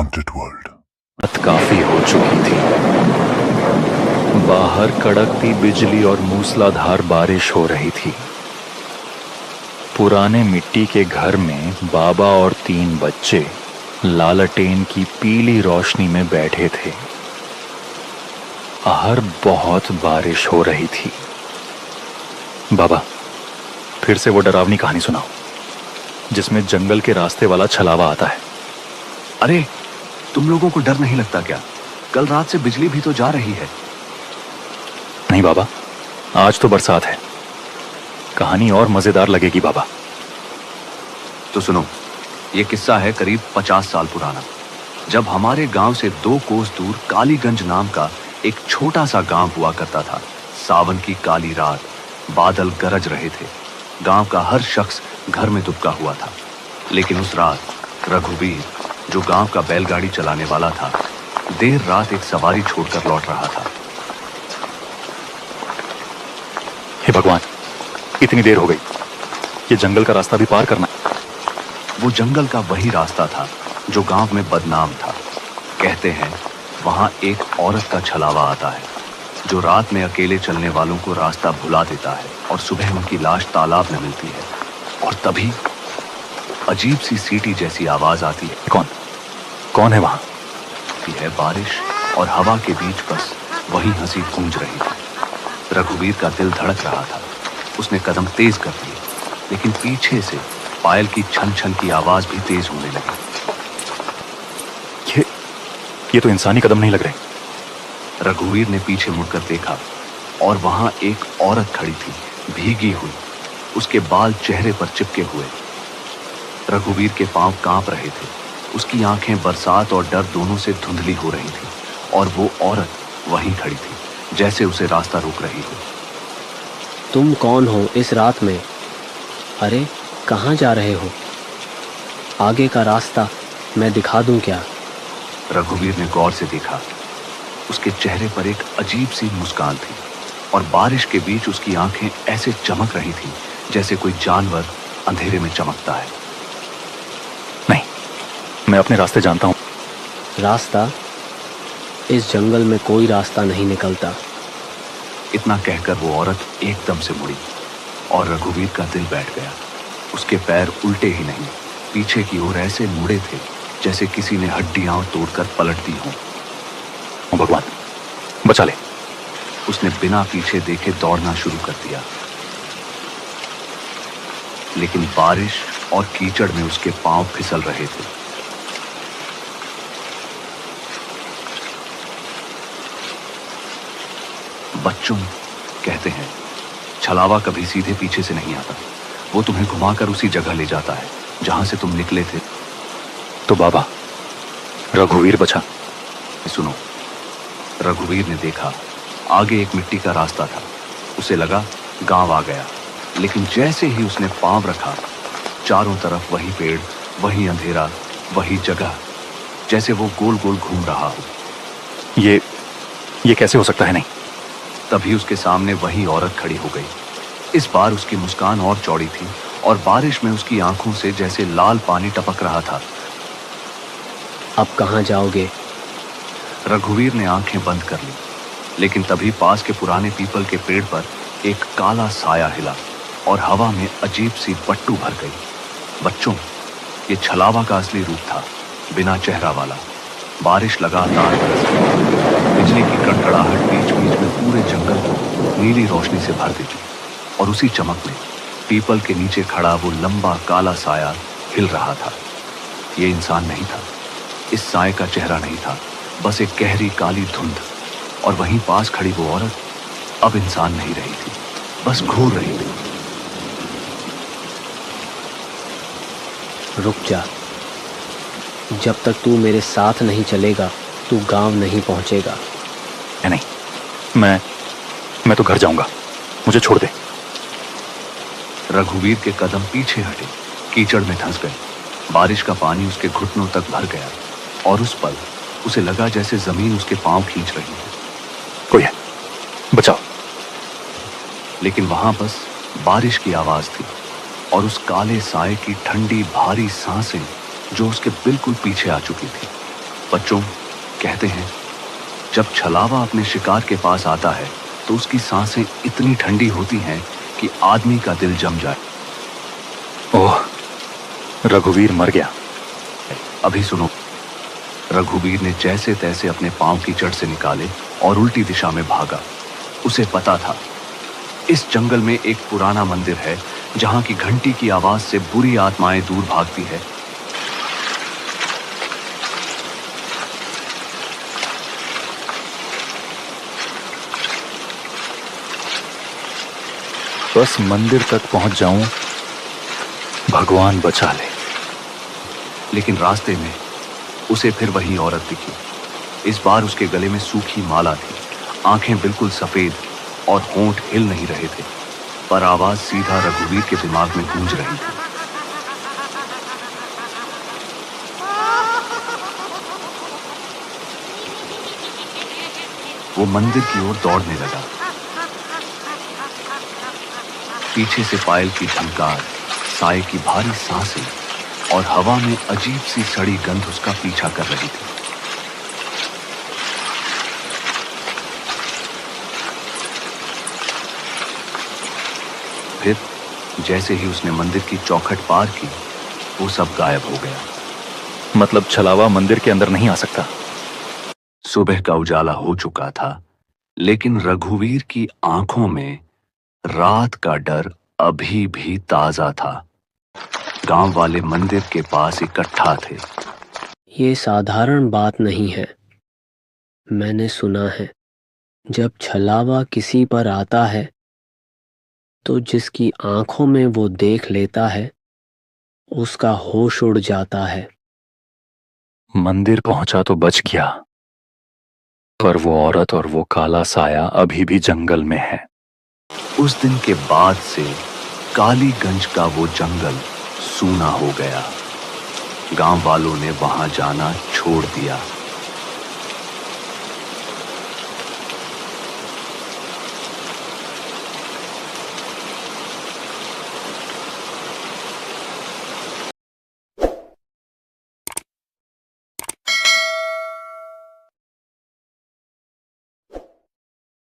haunted world. रात काफी हो चुकी थी। बाहर कड़कती बिजली और मूसलाधार बारिश हो रही थी। पुराने मिट्टी के घर में बाबा और 3 बच्चे लालटेन की पीली रोशनी में बैठे थे। बाहर बहुत बारिश हो रही थी। बाबा, फिर से वो डरावनी कहानी सुनाओ जिसमें जंगल के रास्ते वाला छलावा आता है। अरे, तुम लोगों को डर नहीं लगता क्या? कल रात से बिजली भी तो जा रही है। नहीं बाबा, आज तो बरसात है। कहानी और मजेदार लगेगी बाबा। तो सुनो, ये किस्सा है करीब 50 साल पुराना। जब हमारे गांव से 2 कोस दूर कालीगंज नाम का एक छोटा सा गांव हुआ करता था। सावन की काली रात, बादल गरज रहे थे। गांव का हर शख्स घर में दुबका हुआ था। लेकिन उस रात रघुवीर, जो गांव का बैलगाड़ी चलाने वाला था, देर रात एक सवारी छोड़कर लौट रहा था। हे भगवान, इतनी देर हो गई। ये जंगल का रास्ता भी पार करना है। वो जंगल का वही रास्ता था जो गांव में बदनाम था। कहते हैं वहां एक औरत का छलावा आता है जो रात में अकेले चलने वालों को रास्ता भुला देता है और सुबह उनकी लाश तालाब में मिलती है। और तभी अजीब सी सीटी जैसी आवाज आती है। कौन है वहां? है बारिश और हवा के बीच बस वही हंसी गूंज रही थी। रघुवीर का दिल धड़क रहा था। उसने कदम तेज कर दिए, लेकिन पीछे से पायल की छन छन की आवाज भी तेज होने लगी। ये तो इंसानी कदम नहीं लग रहे। रघुवीर ने पीछे मुड़कर देखा और वहां एक औरत खड़ी थी, भीगी हुई, उसके बाल चेहरे पर चिपके हुए। रघुवीर के पांव कांप रहे थे। उसकी आंखें बरसात और डर दोनों से धुंधली हो रही थी और वो औरत वहीं खड़ी थी, जैसे उसे रास्ता रोक रही हो। तुम कौन हो इस रात में? अरे, कहाँ जा रहे हो? आगे का रास्ता मैं दिखा दूं क्या? रघुवीर ने गौर से देखा। उसके चेहरे पर एक अजीब सी मुस्कान थी और बारिश के बीच उसकी आंखें ऐसे चमक रही थीं जैसे कोई जानवर अंधेरे में चमकता है। नहीं, मैं अपने रास्ते जानता हूं। रास्ता? इस जंगल में कोई रास्ता नहीं निकलता। इतना कहकर वो औरत एकदम से मुड़ी और रघुवीर का दिल बैठ गया। उसके पैर उल्टे ही नहीं, पीछे की ओर ऐसे मुड़े थे जैसे किसी ने हड्डियां तोड़कर पलट दी हों। ओ भगवान, बचा ले। उसने बिना पीछे देखे दौड़ना शुरू कर दिया, लेकिन बारिश और कीचड़ में उसके पांव फिसल रहे थे। बच्चों, कहते हैं छलावा कभी सीधे पीछे से नहीं आता। वो तुम्हें घुमाकर उसी जगह ले जाता है जहां से तुम निकले थे। तो बाबा, रघुवीर बचा। सुनो, रघुवीर ने देखा आगे एक मिट्टी का रास्ता था। उसे लगा गांव आ गया, लेकिन जैसे ही उसने पांव रखा, चारों तरफ वही पेड़, वही अंधेरा, वही जगह, जैसे वो गोल गोल घूम रहा हो। ये कैसे हो सकता है? नहीं। तभी उसके सामने वही औरत खड़ी हो गई। इस बार उसकी मुस्कान और चौड़ी थी और बारिश में उसकी आंखों से जैसे लाल पानी टपक रहा था। अब कहाँ जाओगे? रघुवीर ने आंखें बंद कर ली, लेकिन तभी पास के पुराने पीपल के पेड़ पर एक काला साया हिला और हवा में अजीब सी पट्टू भर गई। बच्चों, ये छलावा का असली रूप था, बिना चेहरा वाला। बारिश लगातार बरस रही। बिजली की कड़कड़ाहट बीच बीच में पूरे जंगल को नीली रोशनी से भर देती और उसी चमक में पीपल के नीचे खड़ा वो लंबा काला साया हिल रहा था। ये इंसान नहीं था। इस साये का चेहरा नहीं था, बस एक गहरी काली धुंध। और वहीं पास खड़ी वो औरत अब इंसान नहीं रही थी, बस घूर रही थी। रुक जा। जब तक तू मेरे साथ नहीं चलेगा, तू गांव नहीं पहुंचेगा। नहीं, मैं तो घर जाऊंगा। मुझे छोड़ दे। रघुवीर के कदम पीछे हटे, कीचड़ में धंस गए। बारिश का पानी उसके घुटनों तक भर गया और उस पल उसे लगा जैसे जमीन उसके पांव खींच रही है। कोई है, बचाओ। लेकिन वहां बस बारिश की आवाज थी और उस काले साए की ठंडी भारी सांसें जो उसके बिल्कुल पीछे आ चुकी थी। बच्चों, कहते हैं जब छलावा अपने शिकार के पास आता है तो उसकी सांसें इतनी ठंडी होती हैं कि आदमी का दिल जम जाए। ओह, रघुवीर मर गया। अभी सुनो। रघुवीर ने जैसे तैसे अपने पांव कीचड़ से निकाले और उल्टी दिशा में भागा। उसे पता था इस जंगल में एक पुराना मंदिर है जहां की घंटी की आवाज से बुरी आत्माएं दूर भागती है। बस मंदिर तक पहुंच जाऊं, भगवान बचा ले। लेकिन रास्ते में उसे फिर वही औरत दिखी। इस बार उसके गले में सूखी माला थी, आंखें बिल्कुल सफेद और होंठ हिल नहीं रहे थे, पर आवाज सीधा रघुवीर के दिमाग में गूंज रही थी। वो मंदिर की ओर दौड़ने लगा। पीछे से पायल की झंकार, साए की भारी सांसें और हवा में अजीब सी सड़ी गंध उसका पीछा कर रही थी। फिर जैसे ही उसने मंदिर की चौखट पार की, वो सब गायब हो गया। मतलब छलावा मंदिर के अंदर नहीं आ सकता। सुबह का उजाला हो चुका था, लेकिन रघुवीर की आंखों में रात का डर अभी भी ताजा था। गांव वाले मंदिर के पास इकट्ठा थे। ये साधारण बात नहीं है। मैंने सुना है जब छलावा किसी पर आता है तो जिसकी आंखों में वो देख लेता है उसका होश उड़ जाता है। मंदिर पहुंचा तो बच गया, पर वो औरत और वो काला साया अभी भी जंगल में है। उस दिन के बाद से कालीगंज का वो जंगल सूना हो गया। गांव वालों ने वहां जाना छोड़ दिया।